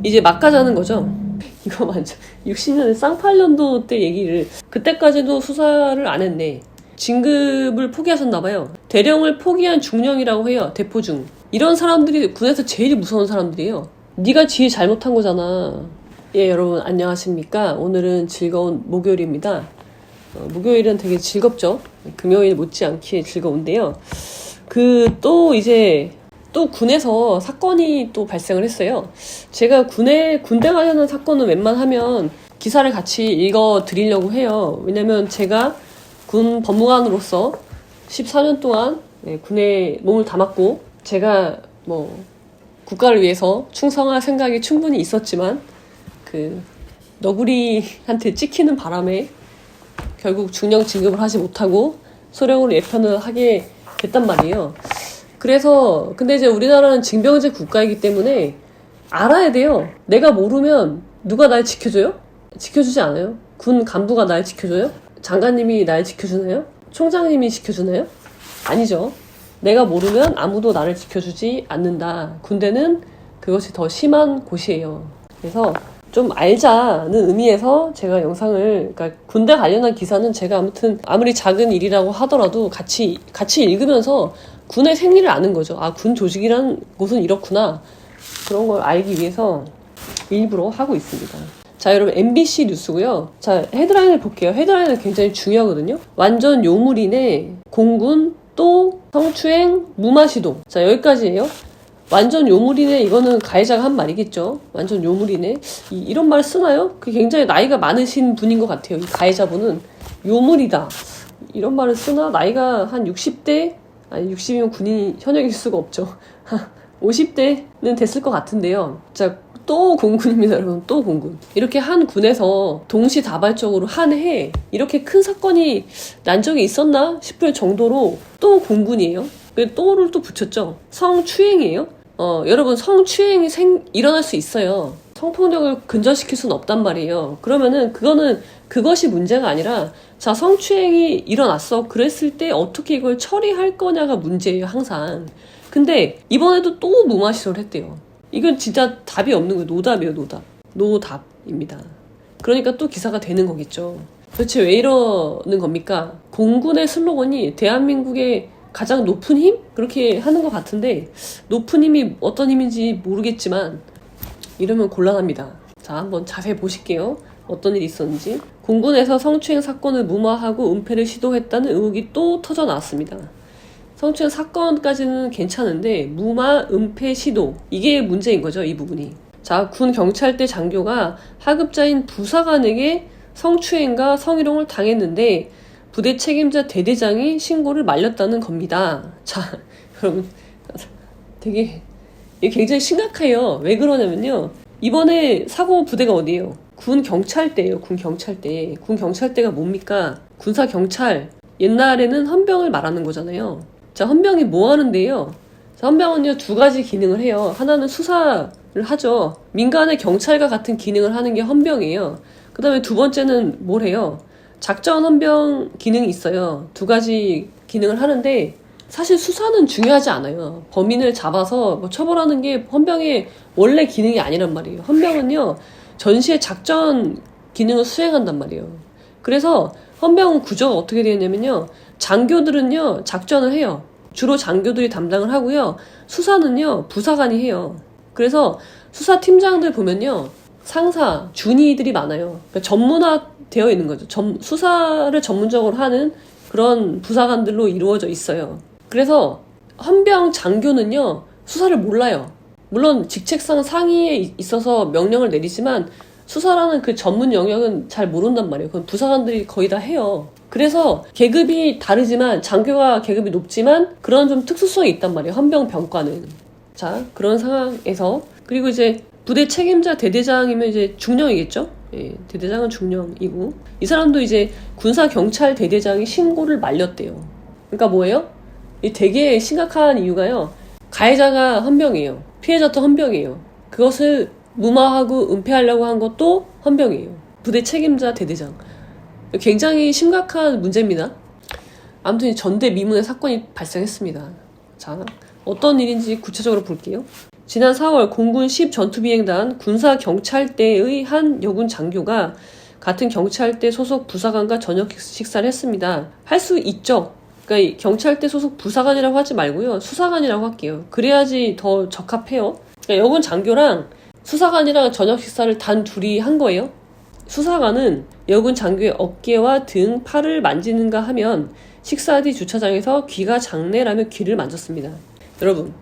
이제 막 가자는 거죠. 이거 완전 60년대 쌍팔년도 때 얘기를, 그때까지도 수사를 안 했네. 진급을 포기하셨나봐요. 대령을 포기한 중령이라고 해요. 대포중. 이런 사람들이 군에서 제일 무서운 사람들이에요. 네가 제일 잘못한 거잖아. 예, 여러분 안녕하십니까. 오늘은 즐거운 목요일입니다. 목요일은 되게 즐겁죠. 금요일 못지않게 즐거운데요. 또 군에서 사건이 또 발생을 했어요. 제가 군대 관련한 사건은 웬만하면 기사를 같이 읽어 드리려고 해요. 왜냐면 제가 군 법무관으로서 14년 동안 군에 몸을 담았고, 제가 국가를 위해서 충성할 생각이 충분히 있었지만 너구리한테 찍히는 바람에 결국 중령 진급을 하지 못하고 소령으로 예편을 하게 됐단 말이에요. 그래서 근데 이제 우리나라는 징병제 국가이기 때문에 알아야 돼요. 내가 모르면 누가 날 지켜줘요? 지켜주지 않아요. 군 간부가 날 지켜줘요? 장관님이 날 지켜주나요? 총장님이 지켜주나요? 아니죠. 내가 모르면 아무도 나를 지켜주지 않는다. 군대는 그것이 더 심한 곳이에요. 그래서 좀 알자는 의미에서 제가 그러니까 군대 관련한 기사는 제가 아무리 작은 일이라고 하더라도 같이 읽으면서 군의 생리를 아는 거죠. 아, 군 조직이란 곳은 이렇구나. 그런 걸 알기 위해서 일부러 하고 있습니다. 자, 여러분 MBC 뉴스고요. 자, 헤드라인을 볼게요. 헤드라인은 굉장히 중요하거든요. 완전 요물이네. 공군 또 성추행 무마시도. 자, 여기까지예요. 완전 요물이네. 이거는 가해자가 한 말이겠죠. 완전 요물이네. 이런 말 쓰나요? 굉장히 나이가 많으신 분인 것 같아요. 이 가해자분은 요물이다. 이런 말을 쓰나? 나이가 한 60대? 아니 60이면 군인 현역일 수가 없죠. 50대는 됐을 것 같은데요. 자, 또 공군입니다, 여러분. 또 공군. 이렇게 한 군에서 동시다발적으로 한 해 이렇게 큰 사건이 난 적이 있었나 싶을 정도로 또 공군이에요. 또를 또 붙였죠. 성추행이에요. 여러분, 성추행이 일어날 수 있어요. 성폭력을 근절시킬 수는 없단 말이에요. 그러면은 그것이 문제가 아니라, 자, 성추행이 일어났어. 그랬을 때 어떻게 이걸 처리할 거냐가 문제예요, 항상. 근데 이번에도 또 무마시를 했대요. 이건 진짜 답이 없는 거예요. 노답이에요, 노답. 노답입니다. 그러니까 또 기사가 되는 거겠죠. 도대체 왜 이러는 겁니까? 공군의 슬로건이 대한민국의 가장 높은 힘? 그렇게 하는 것 같은데, 높은 힘이 어떤 힘인지 모르겠지만 이러면 곤란합니다. 자, 한번 자세히 보실게요. 어떤 일이 있었는지. 공군에서 성추행 사건을 무마하고 은폐를 시도했다는 의혹이 또 터져 나왔습니다. 성추행 사건까지는 괜찮은데 무마, 은폐 시도, 이게 문제인 거죠, 이 부분이. 자, 군 경찰대 장교가 하급자인 부사관에게 성추행과 성희롱을 당했는데 부대 책임자 대대장이 신고를 말렸다는 겁니다. 자, 여러분, 이게 굉장히 심각해요. 왜 그러냐면요, 이번에 사고 부대가 어디예요? 군 경찰대예요. 군 경찰대. 군 경찰대가 뭡니까? 군사 경찰. 옛날에는 헌병을 말하는 거잖아요. 자, 헌병이 뭐 하는데요? 자, 헌병은요, 두 가지 기능을 해요. 하나는 수사를 하죠. 민간의 경찰과 같은 기능을 하는 게 헌병이에요. 그 다음에 두 번째는 뭘 해요? 작전 헌병 기능이 있어요. 두 가지 기능을 하는데 사실 수사는 중요하지 않아요. 범인을 잡아서 처벌하는 게 헌병의 원래 기능이 아니란 말이에요. 헌병은요, 전시의 작전 기능을 수행한단 말이에요. 그래서 헌병 구조가 어떻게 되어 있냐면요, 장교들은요 작전을 해요. 주로 장교들이 담당을 하고요, 수사는요 부사관이 해요. 그래서 수사팀장들 보면요, 상사, 준이들이 많아요. 그러니까 전문화 되어 있는 거죠. 수사를 전문적으로 하는 그런 부사관들로 이루어져 있어요. 그래서 헌병 장교는요, 수사를 몰라요. 물론 직책상 상위에 있어서 명령을 내리지만 수사라는 그 전문 영역은 잘 모른단 말이에요. 그건 부사관들이 거의 다 해요. 그래서 계급이 다르지만, 장교가 계급이 높지만 그런 좀 특수성이 있단 말이에요, 헌병 병과는. 자, 그런 상황에서, 그리고 이제 부대 책임자 대대장이면 이제 중령이겠죠? 예, 대대장은 중령이고, 이 사람도 이제 군사 경찰 대대장이 신고를 말렸대요. 그러니까 뭐예요? 이 되게 심각한 이유가요, 가해자가 헌병이에요. 피해자도 헌병이에요. 그것을 무마하고 은폐하려고 한 것도 헌병이에요. 부대 책임자 대대장. 굉장히 심각한 문제입니다. 아무튼 전대미문의 사건이 발생했습니다. 자, 어떤 일인지 구체적으로 볼게요. 지난 4월 공군 10 전투비행단 군사경찰대의 한 여군 장교가 같은 경찰대 소속 부사관과 저녁 식사를 했습니다. 할 수 있죠. 그러니까 경찰대 소속 부사관이라고 하지 말고요. 수사관이라고 할게요. 그래야지 더 적합해요. 그러니까 여군 장교랑 수사관이랑 저녁 식사를 단 둘이 한 거예요. 수사관은 여군 장교의 어깨와 등, 팔을 만지는가 하면 식사 뒤 주차장에서 귀가 장내라며 귀를 만졌습니다. 여러분,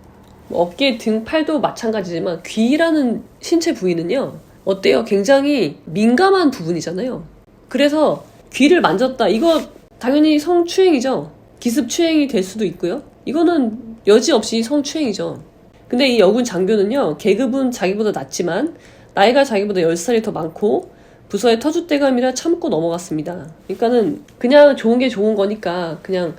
어깨, 등, 팔도 마찬가지지만 귀라는 신체 부위는요. 어때요? 굉장히 민감한 부분이잖아요. 그래서 귀를 만졌다. 이거 당연히 성추행이죠. 기습추행이 될 수도 있고요. 이거는 여지없이 성추행이죠. 근데 이 여군 장교는요. 계급은 자기보다 낮지만 나이가 자기보다 10살이 더 많고 부서의 터줏대감이라 참고 넘어갔습니다. 그러니까는 그냥 좋은 게 좋은 거니까 그냥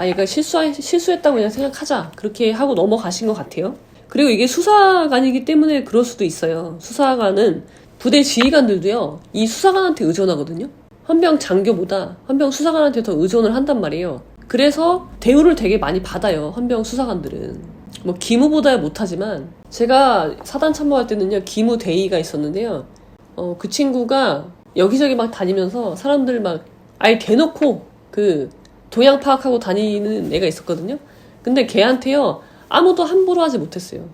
얘가 실수했다고 그냥 생각하자. 그렇게 하고 넘어가신 것 같아요. 그리고 이게 수사관이기 때문에 그럴 수도 있어요. 수사관은 부대 지휘관들도요. 이 수사관한테 의존하거든요. 헌병 장교보다 헌병 수사관한테 더 의존을 한단 말이에요. 그래서 대우를 되게 많이 받아요. 헌병 수사관들은. 뭐 기무보다 못하지만 제가 사단 참모할 때는요. 기무 대위가 있었는데요. 그 친구가 여기저기 막 다니면서 사람들 막 아예 대놓고 그 동향 파악하고 다니는 애가 있었거든요. 근데 걔한테요. 아무도 함부로 하지 못했어요.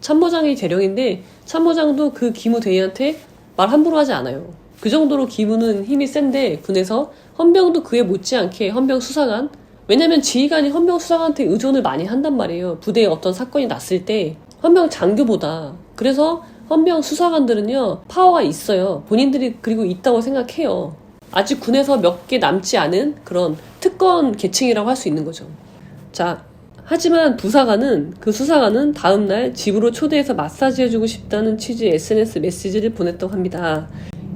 참모장이 재령인데 참모장도 그 기무 대위한테 말 함부로 하지 않아요. 그 정도로 기무는 힘이 센데 군에서 헌병도 그에 못지않게 헌병 수사관 왜냐면 지휘관이 헌병 수사관한테 의존을 많이 한단 말이에요. 부대에 어떤 사건이 났을 때 헌병 장교보다. 그래서 헌병 수사관들은요 파워가 있어요. 본인들이 그리고 있다고 생각해요. 아직 군에서 몇 개 남지 않은 그런 특권 계층이라고 할 수 있는 거죠. 자, 하지만 부사관은 그 수사관은 다음날 집으로 초대해서 마사지 해주고 싶다는 취지의 SNS 메시지를 보냈다고 합니다.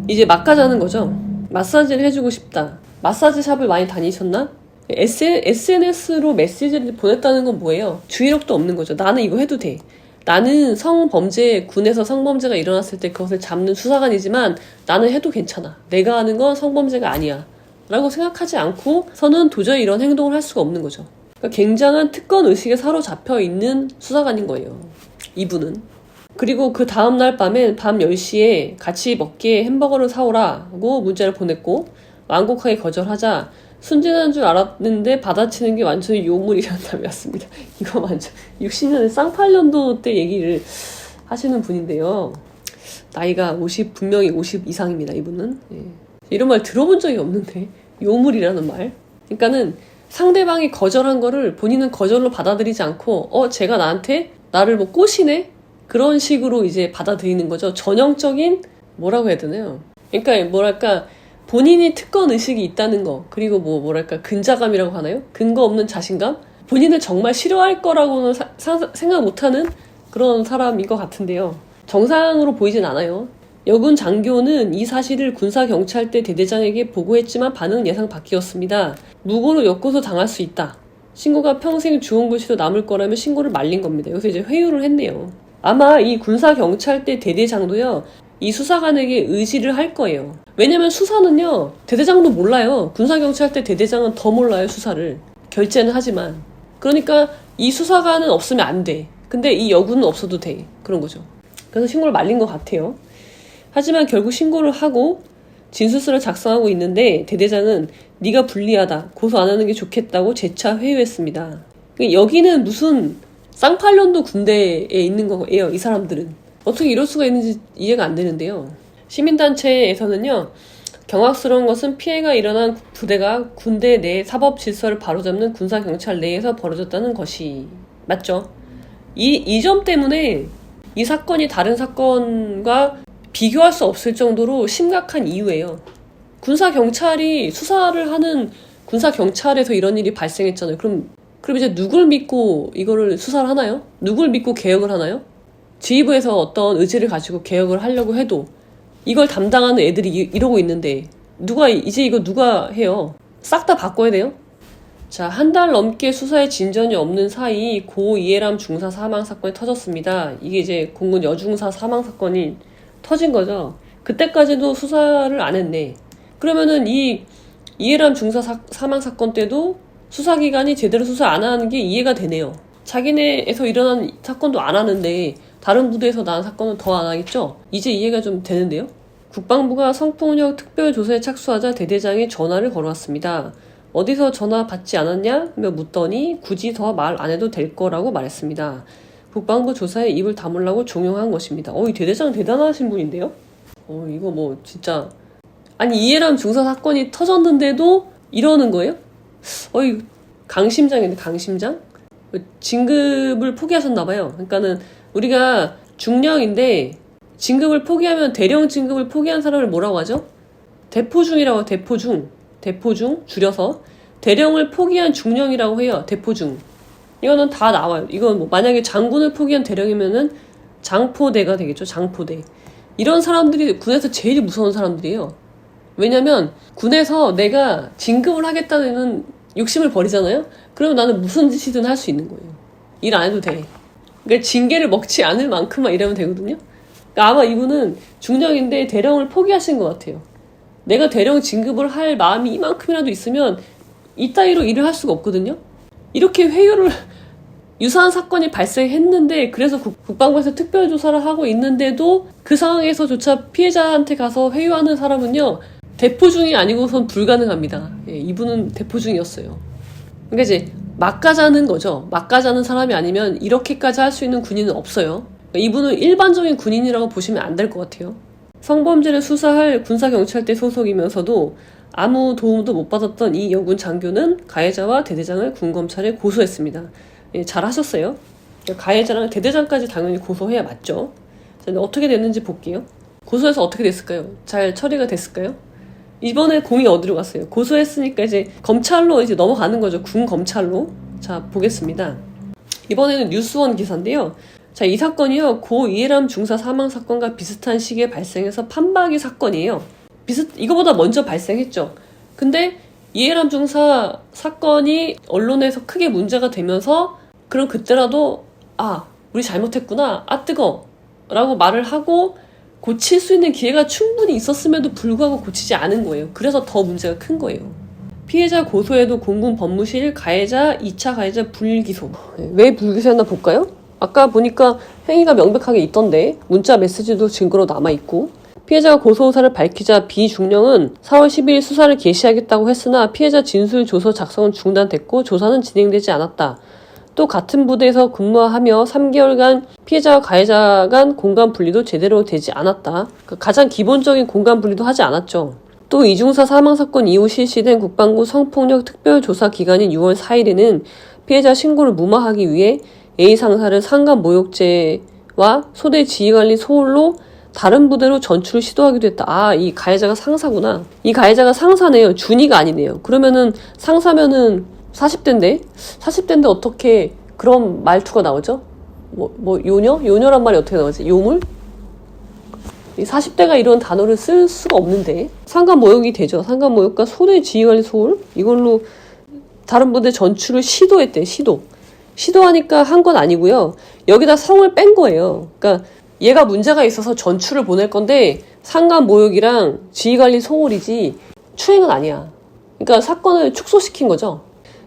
이제 막 가자는 거죠. 마사지를 해주고 싶다. 마사지 샵을 많이 다니셨나? SNS로 메시지를 보냈다는 건 뭐예요? 주의력도 없는 거죠. 나는 이거 해도 돼. 나는 군에서 성범죄가 일어났을 때 그것을 잡는 수사관이지만 나는 해도 괜찮아. 내가 하는 건 성범죄가 아니야. 라고 생각하지 않고서는 도저히 이런 행동을 할 수가 없는 거죠. 그러니까 굉장한 특권 의식에 사로잡혀 있는 수사관인 거예요. 이분은. 그리고 그 다음날 밤엔 밤 10시에 같이 먹기에 햄버거를 사오라고 문자를 보냈고 완곡하게 거절하자 순진한 줄 알았는데 받아치는 게 완전히 요물이라는 답이었습니다. 이거 완전 60년대 쌍팔년도 때 얘기를 하시는 분인데요. 나이가 분명히 50 이상입니다. 이분은. 예. 이런 말 들어본 적이 없는데 요물이라는 말. 그러니까는 상대방이 거절한 거를 본인은 거절로 받아들이지 않고 쟤가 나를 뭐 꼬시네? 그런 식으로 이제 받아들이는 거죠. 전형적인 뭐라고 해야 되나요? 그러니까 뭐랄까 본인이 특권 의식이 있다는 거 그리고 뭐랄까 근자감이라고 하나요? 근거 없는 자신감? 본인을 정말 싫어할 거라고는 생각 못하는 그런 사람인 것 같은데요. 정상으로 보이진 않아요. 여군 장교는 이 사실을 군사경찰대 대대장에게 보고했지만 반응은 예상 밖이었습니다. 무고로 엮고서 당할 수 있다. 신고가 평생 주운 글씨도 남을 거라며 신고를 말린 겁니다. 여기서 이제 회유를 했네요. 아마 이 군사경찰대 대대장도요. 이 수사관에게 의지를 할 거예요. 왜냐면 수사는요. 대대장도 몰라요. 군사경찰대 대대장은 더 몰라요. 수사를. 결재는 하지만. 그러니까 이 수사관은 없으면 안 돼. 근데 이 여군은 없어도 돼. 그런 거죠. 그래서 신고를 말린 것 같아요. 하지만 결국 신고를 하고 진술서를 작성하고 있는데 대대장은 네가 불리하다. 고소 안 하는 게 좋겠다고 재차 회유했습니다. 여기는 무슨 쌍팔년도 군대에 있는 거예요. 이 사람들은. 어떻게 이럴 수가 있는지 이해가 안 되는데요. 시민단체에서는요. 경악스러운 것은 피해가 일어난 부대가 군대 내 사법 질서를 바로잡는 군사경찰 내에서 벌어졌다는 것이 맞죠. 이 점 때문에 이 사건이 다른 사건과 비교할 수 없을 정도로 심각한 이유예요. 군사경찰이 수사를 하는 군사경찰에서 이런 일이 발생했잖아요. 그럼 이제 누굴 믿고 이거를 수사를 하나요? 누굴 믿고 개혁을 하나요? 지휘부에서 어떤 의지를 가지고 개혁을 하려고 해도 이걸 담당하는 애들이 이러고 있는데 이제 이거 누가 해요? 싹 다 바꿔야 돼요? 자, 한 달 넘게 수사에 진전이 없는 사이 고 이해람 중사 사망 사건이 터졌습니다. 이게 이제 공군 여중사 사망 사건이 터진 거죠. 그때까지도 수사를 안 했네. 그러면은 이 이해람 중사 사망 사건 때도 수사기관이 제대로 수사 안 하는 게 이해가 되네요. 자기네에서 일어난 사건도 안 하는데 다른 부대에서 나온 사건은 더 안 하겠죠? 이제 이해가 좀 되는데요? 국방부가 성폭력 특별조사에 착수하자 대대장이 전화를 걸어왔습니다. 어디서 전화 받지 않았냐? 며 묻더니 굳이 더 말 안 해도 될 거라고 말했습니다. 국방부 조사에 입을 다물라고 종용한 것입니다. 이 대대장 대단하신 분인데요? 이거 뭐 진짜 아니 이해람 중사 사건이 터졌는데도 이러는 거예요? 이거 강심장인데 강심장? 진급을 포기하셨나봐요. 그러니까는 우리가 중령인데 진급을 포기하면 대령 진급을 포기한 사람을 뭐라고 하죠? 대포중이라고 대포중 줄여서 대령을 포기한 중령이라고 해요. 대포중. 이거는 다 나와요. 이건 뭐 만약에 장군을 포기한 대령이면은 장포대가 되겠죠. 장포대. 이런 사람들이 군에서 제일 무서운 사람들이에요. 왜냐면 군에서 내가 진급을 하겠다는 욕심을 버리잖아요. 그러면 나는 무슨 짓이든 할 수 있는 거예요. 일 안 해도 돼. 그러니까 징계를 먹지 않을 만큼만 일하면 되거든요. 그러니까 아마 이분은 중령인데 대령을 포기하신 것 같아요. 내가 대령 진급을 할 마음이 이만큼이라도 있으면 이따위로 일을 할 수가 없거든요. 이렇게 회유를 유사한 사건이 발생했는데 그래서 국방부에서 특별조사를 하고 있는데도 그 상황에서조차 피해자한테 가서 회유하는 사람은요. 대포중이 아니고선 불가능합니다. 이분은 대포중이었어요. 그러니까 이제 막가자는 거죠. 막가자는 사람이 아니면 이렇게까지 할 수 있는 군인은 없어요. 그러니까 이분은 일반적인 군인이라고 보시면 안 될 것 같아요. 성범죄를 수사할 군사경찰대 소속이면서도 아무 도움도 못 받았던 이 여군 장교는 가해자와 대대장을 군검찰에 고소했습니다. 잘하셨어요. 가해자랑 대대장까지 당연히 고소해야 맞죠. 자, 어떻게 됐는지 볼게요. 고소해서 어떻게 됐을까요? 잘 처리가 됐을까요? 이번에 공이 어디로 갔어요? 고소했으니까 이제 검찰로 이제 넘어가는 거죠. 군검찰로. 자, 보겠습니다. 이번에는 뉴스원 기사인데요. 자, 이 사건이요. 고 이해람 중사 사망 사건과 비슷한 시기에 발생해서 판박이 사건이에요. 이거보다 먼저 발생했죠. 근데 이해람 중사 사건이 언론에서 크게 문제가 되면서 그럼 그때라도 우리 잘못했구나. 뜨거 라고 말을 하고 고칠 수 있는 기회가 충분히 있었음에도 불구하고 고치지 않은 거예요. 그래서 더 문제가 큰 거예요. 피해자 고소에도 공군 법무실 가해자 2차 가해자 불기소. 왜 불기소였나 볼까요? 아까 보니까 행위가 명백하게 있던데 문자 메시지도 증거로 남아있고 피해자가 고소 의사를 밝히자 비중령은 4월 12일 수사를 개시하겠다고 했으나 피해자 진술 조서 작성은 중단됐고 조사는 진행되지 않았다. 또 같은 부대에서 근무하며 3개월간 피해자와 가해자 간 공간 분리도 제대로 되지 않았다. 가장 기본적인 공간 분리도 하지 않았죠. 또 이중사 사망사건 이후 실시된 국방부 성폭력 특별조사 기간인 6월 4일에는 피해자 신고를 무마하기 위해 A 상사를 상간 모욕죄와 소대 지휘관리 소홀로 다른 부대로 전출을 시도하기도 했다. 이 가해자가 상사구나. 이 가해자가 상사네요. 준이가 아니네요. 그러면은 상사면은 40대인데? 40대인데 어떻게 그런 말투가 나오죠? 요녀? 요녀란 말이 어떻게 나오지? 요물? 40대가 이런 단어를 쓸 수가 없는데. 상간 모욕이 되죠. 상간 모욕과 소대 지휘관리 소홀? 이걸로 다른 부대 전출을 시도했대. 시도하니까 한 건 아니고요. 여기다 성을 뺀 거예요. 그러니까 얘가 문제가 있어서 전출을 보낼 건데 상간 모욕이랑 지휘관리 소홀이지 추행은 아니야. 그러니까 사건을 축소시킨 거죠.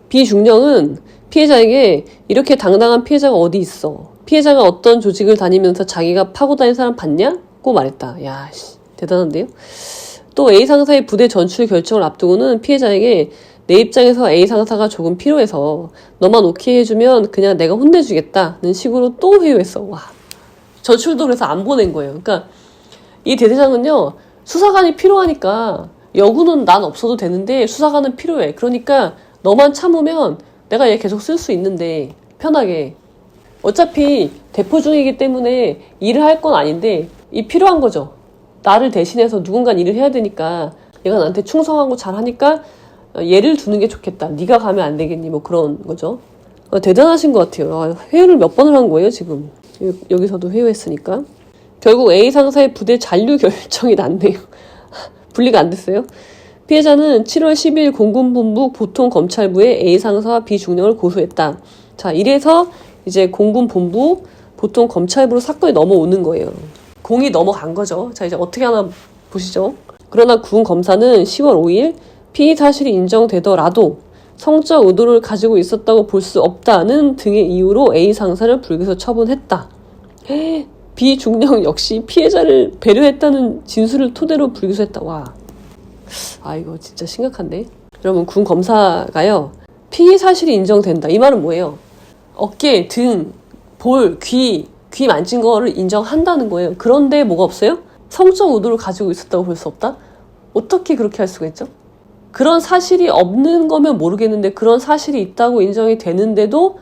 비중령은 피해자에게 이렇게 당당한 피해자가 어디 있어. 피해자가 어떤 조직을 다니면서 자기가 파고 다닌 사람 봤냐?고 말했다. 대단한데요? 또 A 상사의 부대 전출 결정을 앞두고는 피해자에게 내 입장에서 A 상사가 조금 필요해서 너만 오케이 해주면 그냥 내가 혼내주겠다는 식으로 또 회유했어. 전출도 그래서 안 보낸 거예요. 그러니까 이 대대장은요. 수사관이 필요하니까 여군은 난 없어도 되는데 수사관은 필요해. 그러니까 너만 참으면 내가 얘 계속 쓸 수 있는데 편하게. 어차피 대포 중이기 때문에 일을 할 건 아닌데 이 필요한 거죠. 나를 대신해서 누군가 일을 해야 되니까 얘가 나한테 충성하고 잘하니까 얘를 두는 게 좋겠다. 네가 가면 안 되겠니? 뭐 그런 거죠. 대단하신 것 같아요. 회유를 몇 번을 한 거예요 지금. 여기서도 회유했으니까. 결국 A 상사의 부대 잔류 결정이 났네요. 분리가 안 됐어요. 피해자는 7월 10일 공군본부 보통검찰부에 A 상사와 비중령을 고소했다. 자, 이래서 이제 공군본부 보통검찰부로 사건이 넘어오는 거예요. 공이 넘어간 거죠. 자, 이제 어떻게 하나 보시죠. 그러나 군 검사는 10월 5일 피의 사실이 인정되더라도 성적 의도를 가지고 있었다고 볼 수 없다는 등의 이유로 A 상사를 불기소 처분했다. 비중령 역시 피해자를 배려했다는 진술을 토대로 불기소했다. 와, 이거 진짜 심각한데. 여러분, 군 검사가요, 피의 사실이 인정된다. 이 말은 뭐예요? 어깨, 등, 볼, 귀 만진 거를 인정한다는 거예요. 그런데 뭐가 없어요? 성적 의도를 가지고 있었다고 볼 수 없다? 어떻게 그렇게 할 수가 있죠? 그런 사실이 없는 거면 모르겠는데 그런 사실이 있다고 인정이 되는데도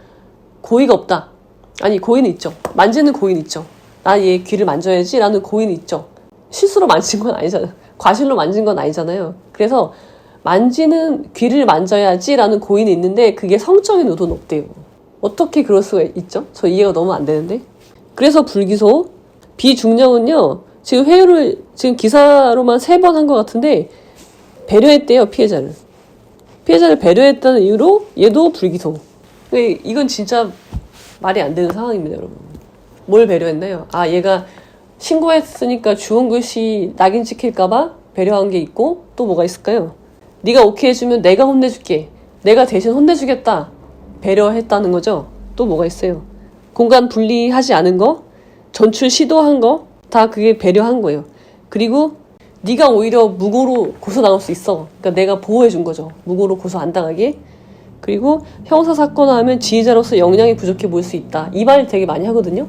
고의가 없다. 아니, 고의는 있죠. 만지는 고의는 있죠. 나 얘 귀를 만져야지 라는 고의는 있죠. 실수로 만진 건 아니잖아요. 과실로 만진 건 아니잖아요. 그래서 만지는 귀를 만져야지 라는 고의는 있는데 그게 성적인 의도는 없대요. 어떻게 그럴 수가 있죠? 저 이해가 너무 안 되는데. 그래서 불기소. 비중령은요, 지금 회유를 지금 기사로만 3번 한 것 같은데 배려했대요, 피해자를. 피해자를 배려했다는 이유로 얘도 불기소. 이건 진짜 말이 안 되는 상황입니다, 여러분. 뭘 배려했나요? 얘가 신고했으니까 주홍글씨 낙인 찍힐까봐 배려한 게 있고, 또 뭐가 있을까요? 네가 오케이 해주면 내가 혼내줄게. 내가 대신 혼내주겠다. 배려했다는 거죠. 또 뭐가 있어요? 공간 분리하지 않은 거, 전출 시도한 거, 다 그게 배려한 거예요. 그리고 네가 오히려 무고로 고소 나올 수 있어. 그러니까 내가 보호해준 거죠. 무고로 고소 안 당하게. 그리고 형사사건 하면 지휘자로서 역량이 부족해 보일 수 있다. 이 말 되게 많이 하거든요.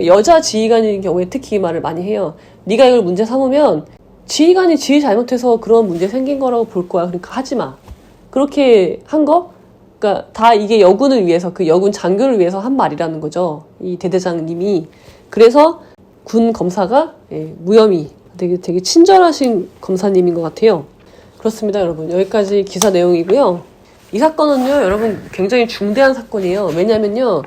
여자 지휘관인 경우에 특히 이 말을 많이 해요. 네가 이걸 문제 삼으면 지휘관이 지휘 잘못해서 그런 문제 생긴 거라고 볼 거야. 그러니까 하지 마. 그렇게 한 거? 그러니까 다 이게 여군을 위해서, 그 여군 장교를 위해서 한 말이라는 거죠. 이 대대장님이. 그래서 군 검사가 무혐의, 되게 친절하신 검사님인 것 같아요. 그렇습니다, 여러분. 여기까지 기사 내용이고요. 이 사건은요, 여러분, 굉장히 중대한 사건이에요. 왜냐면요,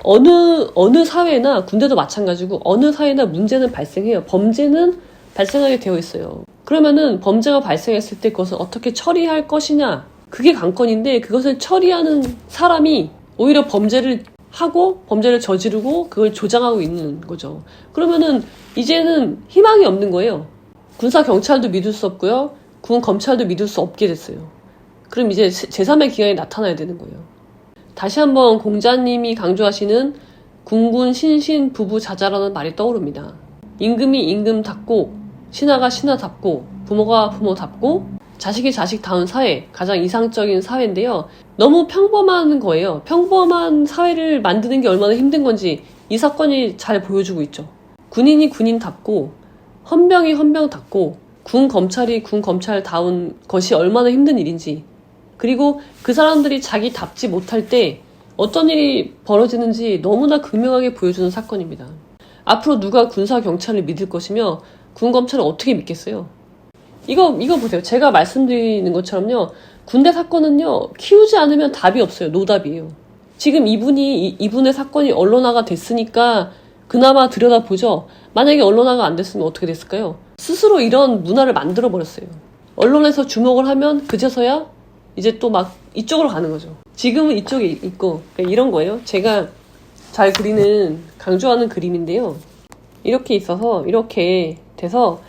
어느 사회나, 군대도 마찬가지고, 어느 사회나 문제는 발생해요. 범죄는 발생하게 되어 있어요. 그러면은 범죄가 발생했을 때 그것을 어떻게 처리할 것이냐, 그게 관건인데, 그것을 처리하는 사람이 오히려 범죄를 하고 범죄를 저지르고 그걸 조장하고 있는 거죠. 그러면은 이제는 희망이 없는 거예요. 군사 경찰도 믿을 수 없고요. 군 검찰도 믿을 수 없게 됐어요. 그럼 이제 제3의 기관이 나타나야 되는 거예요. 다시 한번 공자님이 강조하시는 군군 신신 부부 자자라는 말이 떠오릅니다. 임금이 임금답고 신하가 신하답고 부모가 부모답고 자식이 자식다운 사회, 가장 이상적인 사회인데요. 너무 평범한 거예요. 평범한 사회를 만드는 게 얼마나 힘든 건지 이 사건이 잘 보여주고 있죠. 군인이 군인답고 헌병이 헌병답고 군 검찰이 군 검찰다운 것이 얼마나 힘든 일인지, 그리고 그 사람들이 자기답지 못할 때 어떤 일이 벌어지는지 너무나 극명하게 보여주는 사건입니다. 앞으로 누가 군사 경찰을 믿을 것이며 군 검찰을 어떻게 믿겠어요? 이거 보세요. 제가 말씀드리는 것처럼요. 군대 사건은요, 키우지 않으면 답이 없어요. 노답이에요. 지금 이분의 사건이 언론화가 됐으니까 그나마 들여다보죠. 만약에 언론화가 안 됐으면 어떻게 됐을까요? 스스로 이런 문화를 만들어버렸어요. 언론에서 주목을 하면 그제서야 이제 또 막 이쪽으로 가는 거죠. 지금은 이쪽에 있고, 그러니까 이런 거예요. 제가 잘 그리는, 강조하는 그림인데요. 이렇게 있어서, 이렇게 돼서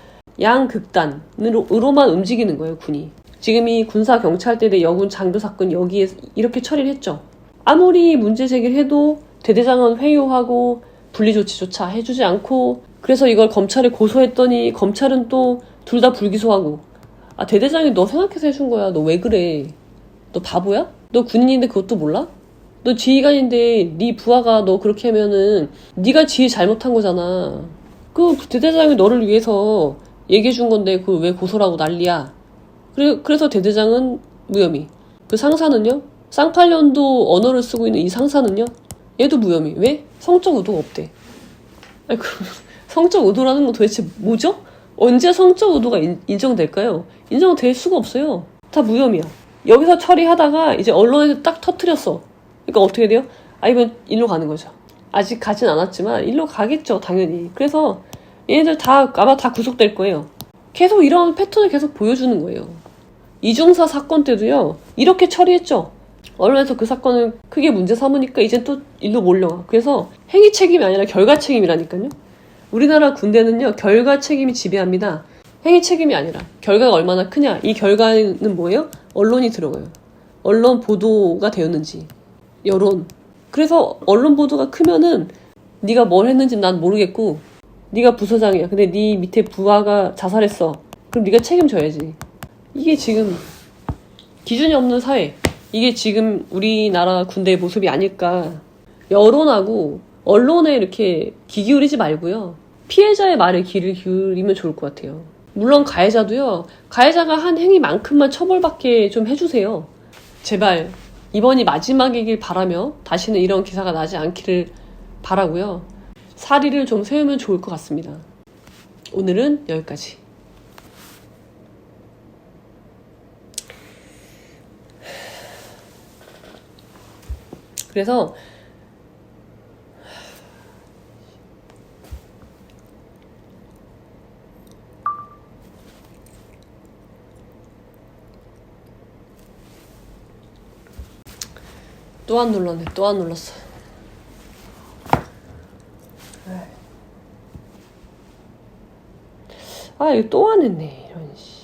양극단으로만 움직이는 거예요, 군이. 지금 이 군사경찰대대 여군 장교 사건 여기에 이렇게 처리를 했죠. 아무리 문제 제기를 해도 대대장은 회유하고 분리조치조차 해주지 않고, 그래서 이걸 검찰에 고소했더니 검찰은 또 둘 다 불기소하고, 대대장이 너 생각해서 해준 거야. 너 왜 그래? 너 바보야? 너 군인인데 그것도 몰라? 너 지휘관인데 네 부하가 너 그렇게 하면은 네가 지휘 잘못한 거잖아. 그 대대장이 너를 위해서 얘기해준 건데 그걸 왜 고소라고 난리야. 그래서 대대장은 무혐의. 그 상사는요? 쌍팔년도 언어를 쓰고 있는 이 상사는요? 얘도 무혐의. 왜? 성적 의도가 없대. 아니, 그럼 성적 의도라는 건 도대체 뭐죠? 언제 성적 의도가 인정될까요? 인정될 수가 없어요. 다 무혐의야. 여기서 처리하다가 이제 언론에서 딱 터뜨렸어. 그러니까 어떻게 돼요? 이번 일로 가는 거죠. 아직 가진 않았지만 일로 가겠죠, 당연히. 그래서 얘네들 아마 다 구속될 거예요. 계속 이런 패턴을 계속 보여주는 거예요. 이중사 사건 때도요, 이렇게 처리했죠. 언론에서 그 사건을 크게 문제 삼으니까 이제 또 일로 몰려가. 그래서 행위 책임이 아니라 결과 책임이라니까요. 우리나라 군대는요, 결과 책임이 지배합니다. 행위 책임이 아니라 결과가 얼마나 크냐. 이 결과는 뭐예요? 언론이 들어가요. 언론 보도가 되었는지, 여론. 그래서 언론 보도가 크면은 네가 뭘 했는지 난 모르겠고 네가 부서장이야. 근데 네 밑에 부하가 자살했어. 그럼 네가 책임져야지. 이게 지금 기준이 없는 사회. 이게 지금 우리나라 군대의 모습이 아닐까. 여론하고 언론에 이렇게 귀 기울이지 말고요. 피해자의 말에 귀를 기울이면 좋을 것 같아요. 물론 가해자도요. 가해자가 한 행위만큼만 처벌받게 좀 해주세요. 제발 이번이 마지막이길 바라며 다시는 이런 기사가 나지 않기를 바라고요. 사리를 좀 세우면 좋을 것 같습니다. 오늘은 여기까지. 그래서 또 안 눌렀네. 또 안 눌렀어. 아 이거 또 안 했네. 이런 씨.